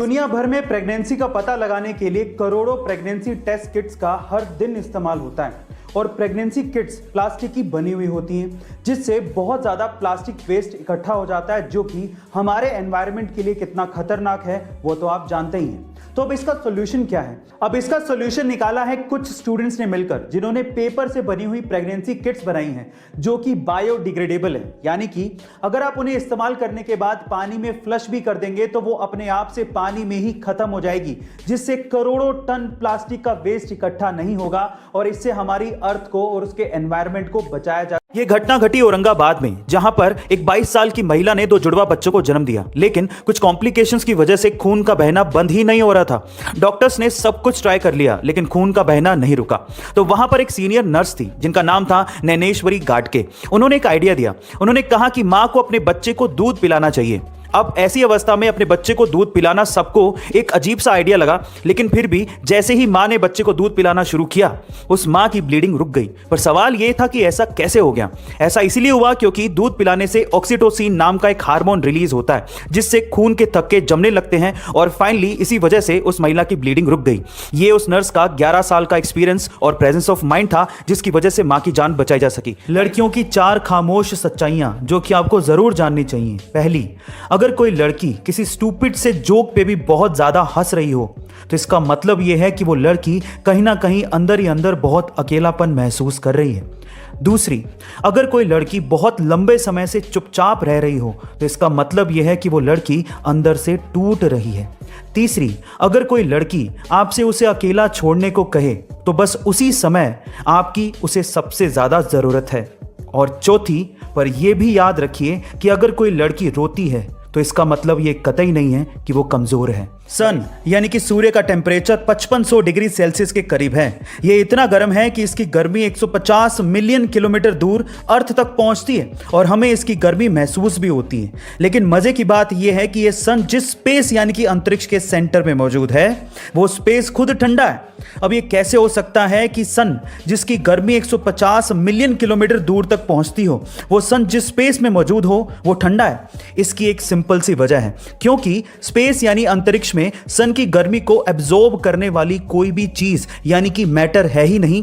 दुनिया भर में प्रेगनेंसी का पता लगाने के लिए करोड़ों प्रेगनेंसी टेस्ट किट्स का हर दिन इस्तेमाल होता है और प्रेगनेंसी किट्स प्लास्टिक की बनी हुई होती हैं, जिससे बहुत ज़्यादा प्लास्टिक वेस्ट इकट्ठा हो जाता है, जो कि हमारे एनवायरनमेंट के लिए कितना खतरनाक है वो तो आप जानते ही हैं। तो अब इसका सोल्यूशन क्या है? अब इसका सोल्यूशन निकाला है कुछ स्टूडेंट्स ने मिलकर, जिन्होंने पेपर से बनी हुई प्रेगनेंसी किट्स बनाई हैं जो कि बायोडिग्रेडेबल है, यानी कि अगर आप उन्हें इस्तेमाल करने के बाद पानी में फ्लश भी कर देंगे तो वो अपने आप से पानी में ही खत्म हो जाएगी, जिससे करोड़ों टन प्लास्टिक का वेस्ट इकट्ठा नहीं होगा और इससे हमारी अर्थ को और उसके एनवायरनमेंट को बचाया जा। ये घटना घटी औरंगाबाद में, जहां पर एक 22 साल की महिला ने 2 जुड़वा बच्चों को जन्म दिया, लेकिन कुछ कॉम्प्लिकेशंस की वजह से खून का बहना बंद ही नहीं हो रहा था। डॉक्टर्स ने सब कुछ ट्राई कर लिया, लेकिन खून का बहना नहीं रुका। तो वहां पर एक सीनियर नर्स थी जिनका नाम था नैनेश्वरी गाडके। उन्होंने एक आइडिया दिया। उन्होंने कहा कि मां को अपने बच्चे को दूध पिलाना चाहिए। अब ऐसी अवस्था में अपने बच्चे को दूध पिलाना सबको एक अजीब सा आइडिया लगा, लेकिन फिर भी जैसे ही मां ने बच्चे को दूध पिलाना शुरू किया, उस मां की ब्लीडिंग रुक गई। पर सवाल यह था कि ऐसा कैसे हो गया? ऐसा इसलिए हुआ क्योंकि दूध पिलाने से ऑक्सीटोसिन नाम का एक हार्मोन रिलीज होता है, जिससे खून के थक्के जमने लगते हैं और फाइनली इसी वजह से उस महिला की ब्लीडिंग रुक गई। ये उस नर्स का 11 साल का एक्सपीरियंस और प्रेजेंस ऑफ माइंड था, जिसकी वजह से मां की जान बचाई जा सकी। लड़कियों की 4 खामोश सच्चाइयां जो कि आपको जरूर जाननी चाहिए। पहली, अगर कोई लड़की किसी स्टूपिड से जोक पे भी बहुत ज्यादा हंस रही हो तो इसका मतलब यह है कि वो लड़की कहीं ना कहीं अंदर ही अंदर बहुत अकेलापन महसूस कर रही है। दूसरी, अगर कोई लड़की बहुत लंबे समय से चुपचाप रह रही हो तो इसका मतलब यह है कि वो लड़की अंदर से टूट रही है। तीसरी, अगर कोई लड़की आपसे उसे अकेला छोड़ने को कहे तो बस उसी समय आपकी उसे सबसे ज्यादा जरूरत है। और चौथी, पर यह भी याद रखिए कि अगर कोई लड़की रोती है तो इसका मतलब ये कतई नहीं है कि वो कमजोर है। सन यानी कि सूर्य का टेम्परेचर 5500 डिग्री सेल्सियस के करीब है। ये इतना गर्म है कि इसकी गर्मी 150 मिलियन किलोमीटर दूर अर्थ तक पहुंचती है और हमें इसकी गर्मी महसूस भी होती है। लेकिन मजे की बात यह है कि ये सन जिस स्पेस यानी कि अंतरिक्ष के सेंटर में मौजूद है, वो स्पेस खुद ठंडा है। अब ये कैसे हो सकता है कि सन जिसकी गर्मी 150 मिलियन किलोमीटर दूर तक पहुंचती हो, वो सन जिस स्पेस में मौजूद हो वो ठंडा है? इसकी एक सिंपल सी वजह है, क्योंकि स्पेस यानी अंतरिक्ष में सन की गर्मी को एब्जॉर्ब करने वाली कोई भी चीज यानी कि मैटर है ही नहीं।